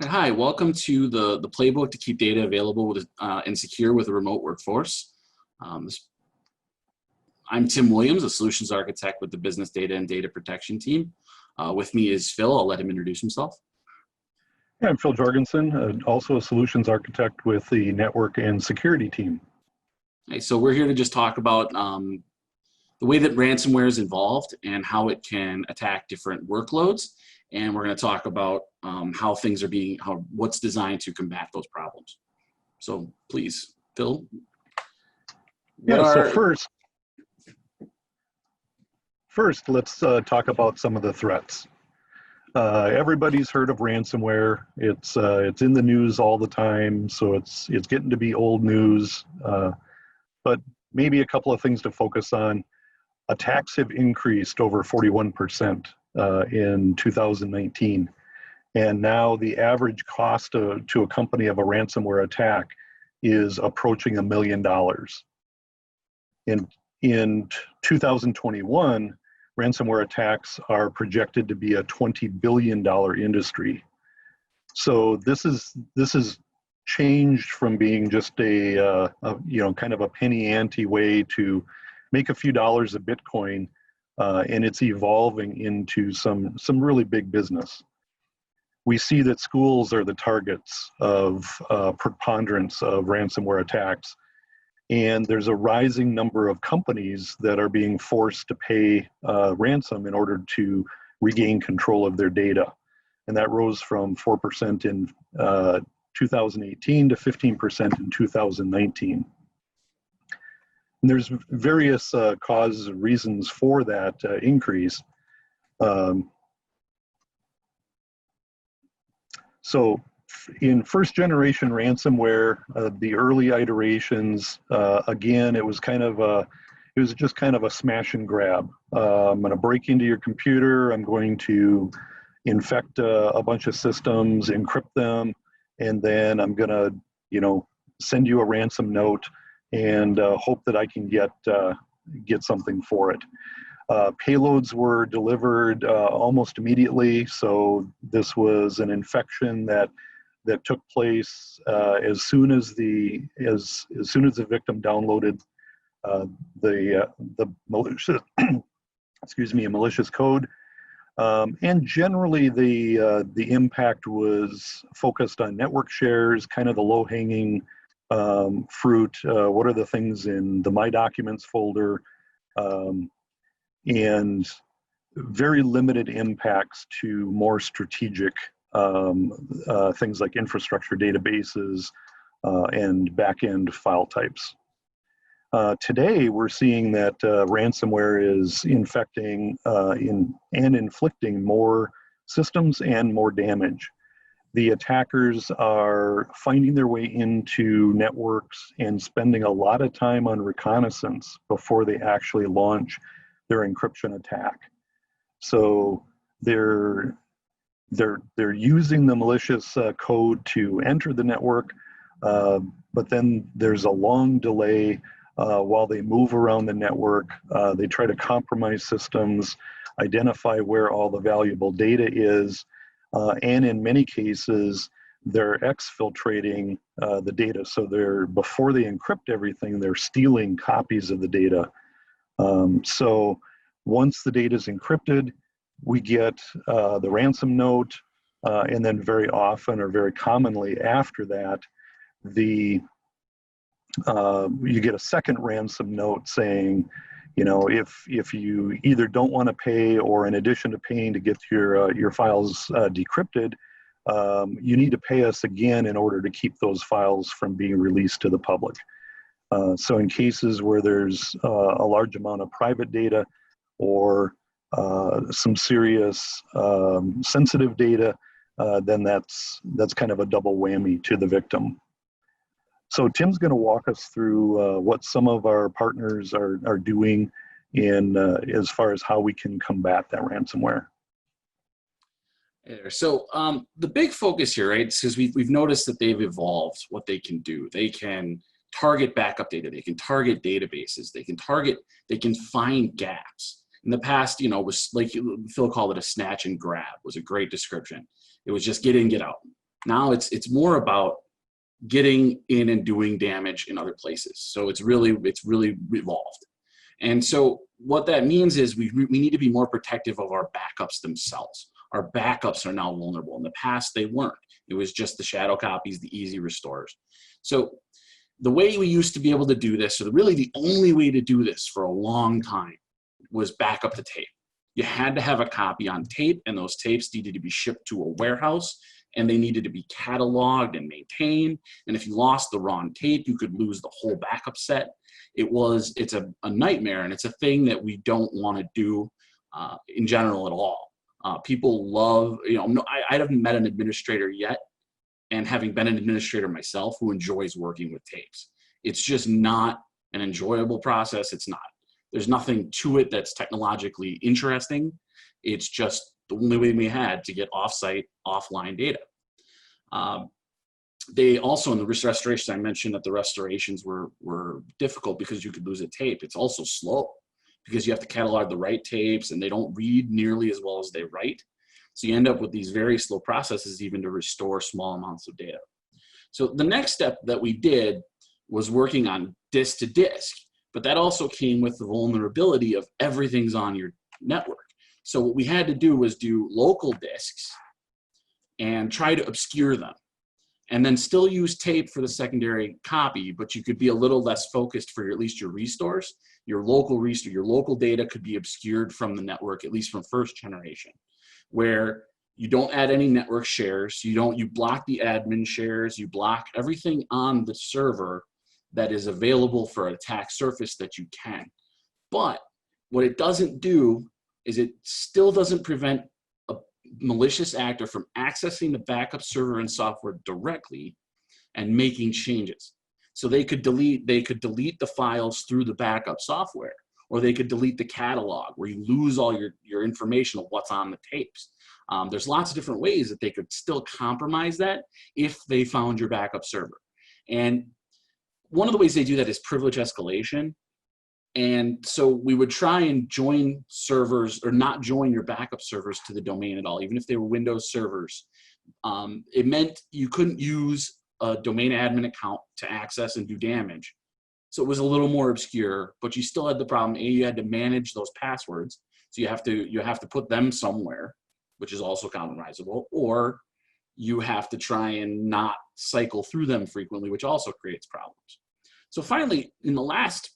Hi, welcome to the Playbook to keep data available and secure with a remote workforce. Um, this- I'm Tim Williams, a solutions architect with the business data and data protection team. With me is Phil. I'll let him introduce himself. Yeah, I'm Phil Jorgensen, also a solutions architect with the network and security team. Okay, so we're here to just talk about the way that ransomware is involved and how it can attack different workloads. And we're going to talk about how things are what's designed to combat those problems. So please, Phil. So first, let's talk about some of the threats. Everybody's heard of ransomware. It's in the news all the time, so it's getting to be old news. But maybe a couple of things to focus on. Attacks have increased over 41% in 2019. And now the average cost to a company of a ransomware attack is approaching $1 million. In 2021, ransomware attacks are projected to be a $20 billion industry. So this is changed from being just a kind of a penny ante way to make a few dollars of Bitcoin, and it's evolving into some really big business. We see that schools are the targets of preponderance of ransomware attacks, and there's a rising number of companies that are being forced to pay ransom in order to regain control of their data. And that rose from 4% in 2018 to 15% in 2019. And there's various causes and reasons for that increase. So in first generation ransomware, the early iterations, again, it was just kind of a smash and grab. I'm going to break into your computer. I'm going to infect a bunch of systems, encrypt them, and then I'm going to, send you a ransom note and hope that I can get something for it. Payloads were delivered almost immediately, so this was an infection that took place as soon as the victim downloaded the malicious a malicious code, and generally the impact was focused on network shares, kind of the low-hanging fruit. What are the things in the My Documents folder? And very limited impacts to more strategic things like infrastructure databases and back-end file types. Today, we're seeing that ransomware is infecting and inflicting more systems and more damage. The attackers are finding their way into networks and spending a lot of time on reconnaissance before they actually launch their encryption attack. So they're using the malicious code to enter the network, but then there's a long delay while they move around the network. They try to compromise systems, identify where all the valuable data is, and in many cases, they're exfiltrating the data. So before they encrypt everything, they're stealing copies of the data. So once the data is encrypted, we get the ransom note, and then very often or very commonly after that, you get a second ransom note saying, if you either don't want to pay or in addition to paying to get your files decrypted, you need to pay us again in order to keep those files from being released to the public. So in cases where there's a large amount of private data or some serious sensitive data, then that's kind of a double whammy to the victim. So Tim's going to walk us through what some of our partners are doing as far as how we can combat that ransomware. So the big focus here, right, because we've noticed that they've evolved what they can do. They can target backup data. They can target databases. They can find gaps. In the past, was like Phil called it a snatch and grab, was a great description. It was just get in, get out. Now it's more about getting in and doing damage in other places. So it's really evolved. And so what that means is we need to be more protective of our backups themselves. Our backups are now vulnerable. In the past, they weren't. It was just the shadow copies, the easy restores. So the way we used to be able to do this, or really the only way to do this for a long time, was backup to tape. You had to have a copy on tape, and those tapes needed to be shipped to a warehouse, and they needed to be cataloged and maintained. And if you lost the wrong tape, you could lose the whole backup set. It's a nightmare, and it's a thing that we don't want to do in general at all. People love, I haven't met an administrator yet, and having been an administrator myself, who enjoys working with tapes. It's just not an enjoyable process. It's not. There's nothing to it that's technologically interesting. It's just the only way we had to get offsite, offline data. They also, in the restoration, I mentioned that the restorations were difficult because you could lose a tape. It's also slow because you have to catalog the right tapes, and they don't read nearly as well as they write. So you end up with these very slow processes even to restore small amounts of data. So the next step that we did was working on disk to disk, but that also came with the vulnerability of everything's on your network. So what we had to do was do local disks and try to obscure them, and then still use tape for the secondary copy, but you could be a little less focused for at least your restores. Your local data could be obscured from the network, at least from first generation, where you don't add any network shares, you block the admin shares, you block everything on the server that is available for an attack surface that you can. But what it doesn't do is it still doesn't prevent a malicious actor from accessing the backup server and software directly and making changes. So they could delete the files through the backup software, or they could delete the catalog where you lose all your information of what's on the tapes. There's lots of different ways that they could still compromise that if they found your backup server. And one of the ways they do that is privilege escalation. And so we would try and join servers, or not join your backup servers to the domain at all, even if they were Windows servers. It meant you couldn't use a domain admin account to access and do damage. So it was a little more obscure, but you still had the problem. You had to manage those passwords. So you have to put them somewhere, which is also compromisable, or you have to try and not cycle through them frequently, which also creates problems. So finally, in the last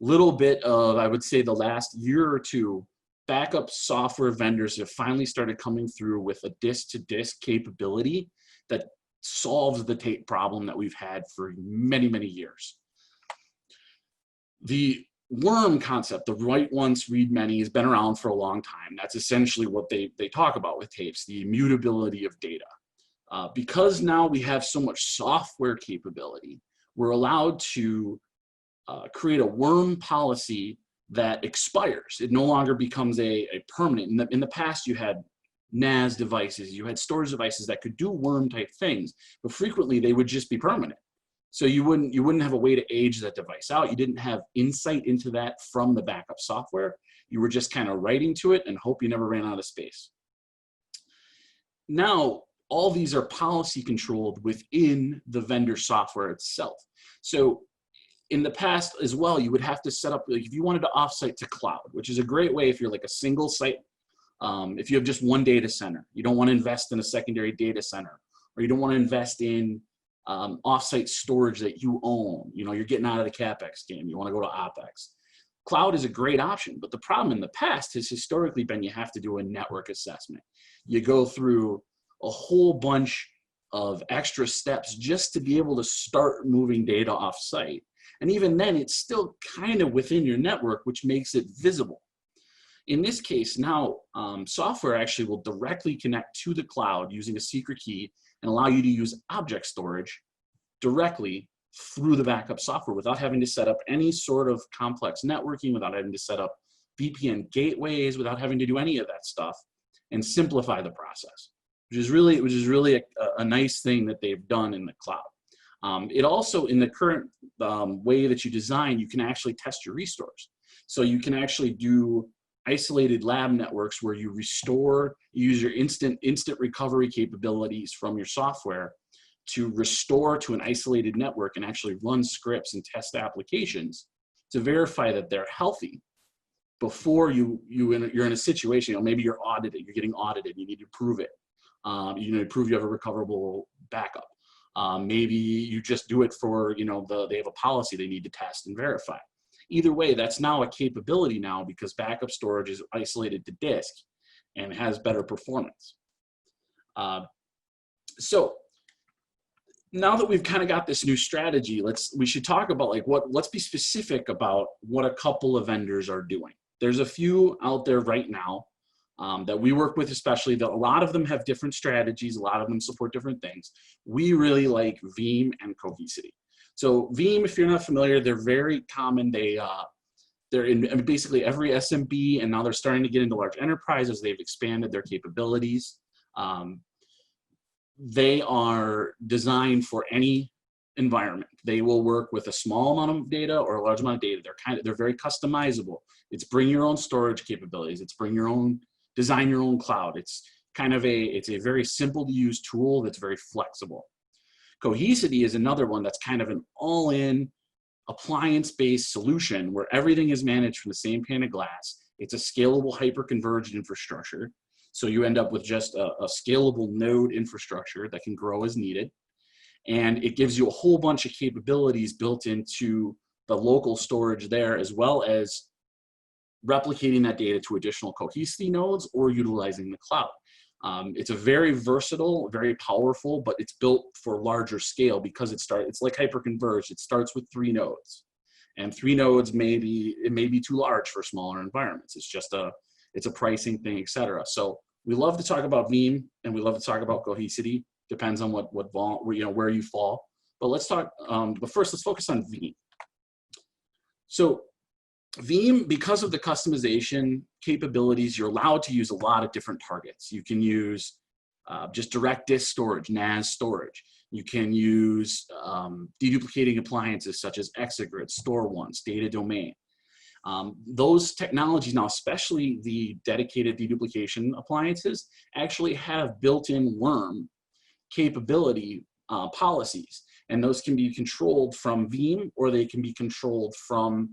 little bit of, I would say the last year or two, backup software vendors have finally started coming through with a disk-to-disk capability that solves the tape problem that we've had for many, many years. The worm concept, the write once, read many, has been around for a long time. That's essentially what they talk about with tapes, the immutability of data. Because now we have so much software capability, we're allowed to create a worm policy that expires. It no longer becomes a permanent. In the past, you had NAS devices, you had storage devices that could do worm type things, but frequently they would just be permanent. So you wouldn't have a way to age that device out. You didn't have insight into that from the backup software. You were just kind of writing to it and hope you never ran out of space. Now, all these are policy controlled within the vendor software itself. So in the past as well, you would have to set up, like if you wanted to offsite to cloud, which is a great way if you're like a single site, if you have just one data center, you don't want to invest in a secondary data center, or you don't want to invest in offsite storage that you own. You're getting out of the CapEx game. You want to go to OpEx. Cloud is a great option, but the problem in the past has historically been you have to do a network assessment. You go through a whole bunch of extra steps just to be able to start moving data offsite. And even then, it's still kind of within your network, which makes it visible. In this case, now software actually will directly connect to the cloud using a secret key and allow you to use object storage directly through the backup software without having to set up any sort of complex networking, without having to set up VPN gateways, without having to do any of that stuff, and simplify the process, which is really a nice thing that they've done in the cloud. It also, in the current way that you design, you can actually test your restores. So you can actually do isolated lab networks where you use your instant recovery capabilities from your software to restore to an isolated network and actually run scripts and test applications to verify that they're healthy before you're in a situation, maybe you're audited, you're getting audited, you need to prove it. You need to prove you have a recoverable backup. Maybe you just do it for, they have a policy they need to test and verify. Either way, that's now a capability now because backup storage is isolated to disk and has better performance. So now that we've kind of got this new strategy, we should talk about let's be specific about what a couple of vendors are doing. There's a few out there right now that we work with, especially a lot of them have different strategies. A lot of them support different things. We really like Veeam and Cohesity. So Veeam, if you're not familiar, they're very common. They're in basically every SMB, and now they're starting to get into large enterprises. They've expanded their capabilities. They are designed for any environment. They will work with a small amount of data or a large amount of data. They're very customizable. It's bring your own storage capabilities. It's design your own cloud. It's a very simple to use tool that's very flexible. Cohesity is another one that's kind of an all-in appliance-based solution where everything is managed from the same pane of glass. It's a scalable hyper-converged infrastructure. So you end up with just a scalable node infrastructure that can grow as needed. And it gives you a whole bunch of capabilities built into the local storage there, as well as replicating that data to additional Cohesity nodes or utilizing the cloud. It's a very versatile, very powerful, but it's built for larger scale because it's like hyperconverged. It starts with 3 nodes, and 3 nodes may be too large for smaller environments. It's a pricing thing, etc. So we love to talk about Veeam and we love to talk about Cohesity. Depends on where you fall. But let's talk. But first, let's focus on Veeam. So Veeam, because of the customization capabilities, you're allowed to use a lot of different targets. You can use just direct disk storage, NAS storage. You can use deduplicating appliances such as Exagrid, StoreOnce, Data Domain. Those technologies now, especially the dedicated deduplication appliances, actually have built-in worm capability policies. And those can be controlled from Veeam or they can be controlled from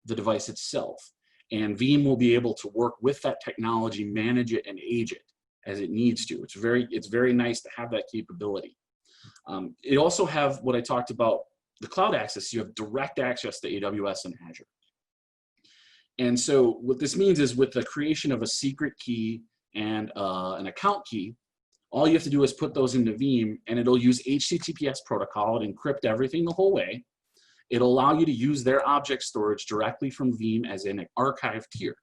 the device itself. And Veeam will be able to work with that technology, manage it, and age it as it needs to. It's very nice to have that capability. It also have what I talked about, the cloud access. You have direct access to AWS and Azure. And so what this means is with the creation of a secret key and an account key, all you have to do is put those into Veeam and it'll use HTTPS protocol and encrypt everything the whole way. It'll allow you to use their object storage directly from Veeam as an archive tier.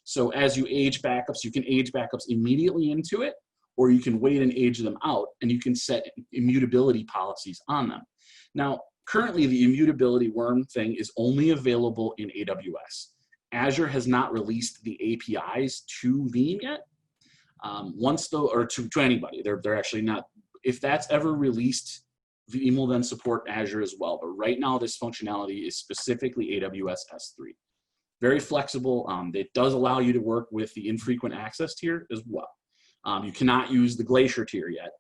So as you age backups, you can age backups immediately into it, or you can wait and age them out, and you can set immutability policies on them. Now, currently the immutability worm thing is only available in AWS. Azure has not released the APIs to Veeam yet. To anybody. They're actually not. If that's ever released, Veeam will then support Azure as well. But right now, this functionality is specifically AWS S3. Very flexible. It does allow you to work with the infrequent access tier as well. You cannot use the Glacier tier yet,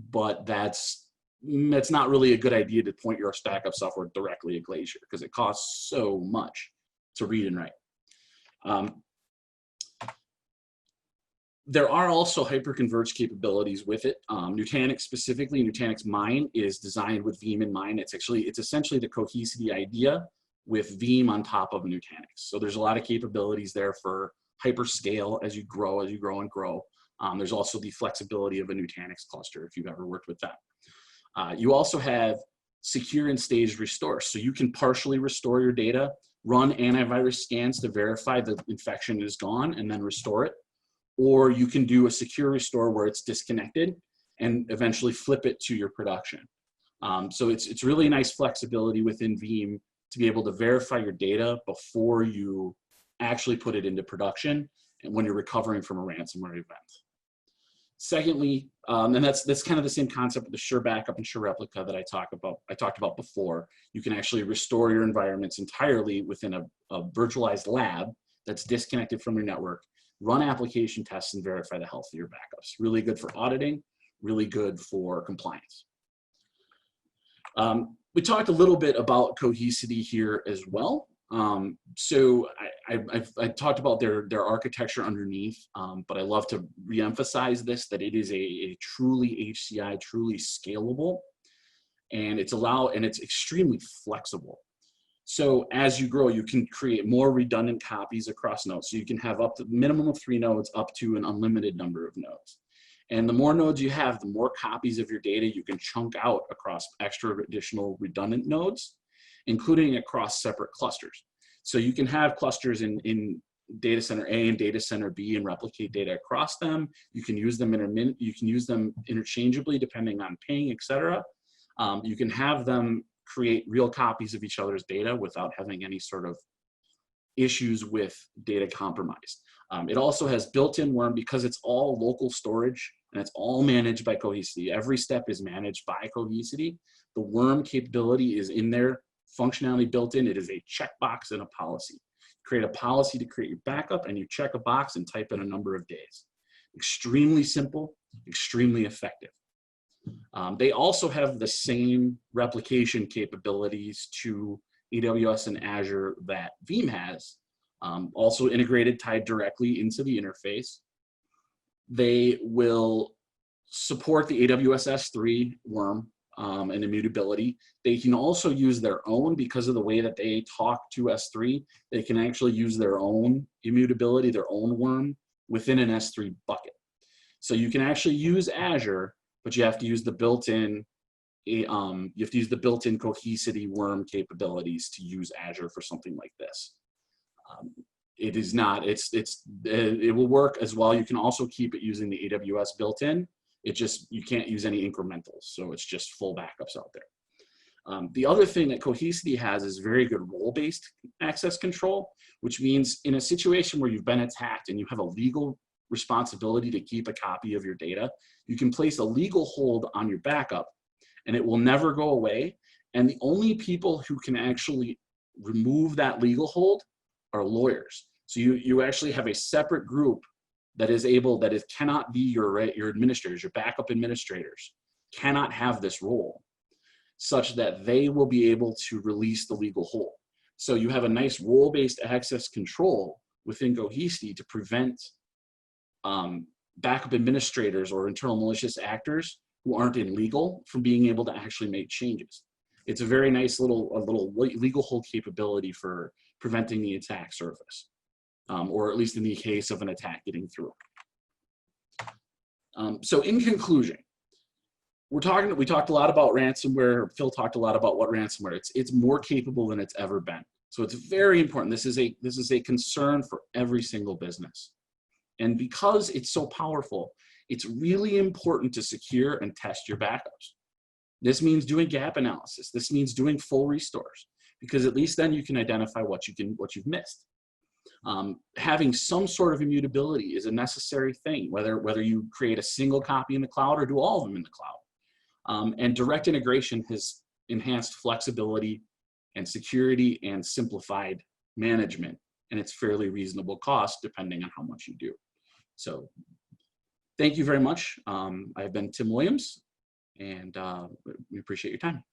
but that's not really a good idea to point your backup software directly at Glacier because it costs so much to read and write. There are also hyperconverged capabilities with it. Nutanix specifically, Nutanix Mine is designed with Veeam in mind. It's essentially the Cohesity idea with Veeam on top of Nutanix. So there's a lot of capabilities there for hyperscale as you grow and grow. There's also the flexibility of a Nutanix cluster if you've ever worked with that. You also have secure and staged restore. So you can partially restore your data, run antivirus scans to verify the infection is gone and then restore it. Or you can do a secure restore where it's disconnected and eventually flip it to your production. So it's really nice flexibility within Veeam to be able to verify your data before you actually put it into production and when you're recovering from a ransomware event. Secondly, and that's kind of the same concept with the Sure Backup and Sure Replica that I talked about before. You can actually restore your environments entirely within a virtualized lab that's disconnected from your network, run application tests and verify the health of your backups. Really good for auditing, really good for compliance. We talked a little bit about Cohesity here as well. So I talked about their architecture underneath, but I love to reemphasize this, that it is a truly HCI, truly scalable, and it's extremely flexible. So as you grow, you can create more redundant copies across nodes. So you can have up to minimum of 3 nodes up to an unlimited number of nodes. And the more nodes you have, the more copies of your data you can chunk out across extra additional redundant nodes, including across separate clusters. So you can have clusters in data center A and data center B and replicate data across them. You can use them interchangeably depending on ping, et cetera. You can have them create real copies of each other's data without having any sort of issues with data compromise. It also has built-in worm because it's all local storage and it's all managed by Cohesity. Every step is managed by Cohesity. The worm capability is in there, functionality built in. It is a checkbox and a policy. Create a policy to create your backup and you check a box and type in a number of days. Extremely simple, extremely effective. They also have the same replication capabilities to AWS and Azure that Veeam has, also integrated, tied directly into the interface. They will support the AWS S3 worm and immutability. They can also use their own, because of the way that they talk to S3, they can actually use their own immutability, their own worm within an S3 bucket. So you can actually use Azure, but you have to use the built-in Cohesity worm capabilities to use Azure for something like this. It is not, it will work as well. You can also keep it using the AWS built-in. You can't use any incrementals. So it's just full backups out there. The other thing that Cohesity has is very good role-based access control, which means in a situation where you've been attacked and you have a legal responsibility to keep a copy of your data, you can place a legal hold on your backup and it will never go away. And the only people who can actually remove that legal hold are lawyers. So you actually have a separate group that cannot be your administrators, your backup administrators, cannot have this role, such that they will be able to release the legal hold. So you have a nice role-based access control within Cohesity to prevent backup administrators or internal malicious actors who aren't in legal from being able to actually make changes. It's a very nice little legal hold capability for preventing the attack surface, or at least in the case of an attack getting through. So in conclusion, we talked a lot about ransomware. Phil talked a lot about what ransomware. It's more capable than it's ever been. So it's very important. This is a concern for every single business. And because it's so powerful, it's really important to secure and test your backups. This means doing gap analysis. This means doing full restores, because at least then you can identify what you've missed. Having some sort of immutability is a necessary thing, whether you create a single copy in the cloud or do all of them in the cloud. And direct integration has enhanced flexibility and security and simplified management, and it's fairly reasonable cost depending on how much you do. So thank you very much. I've been Tim Williams, and we appreciate your time.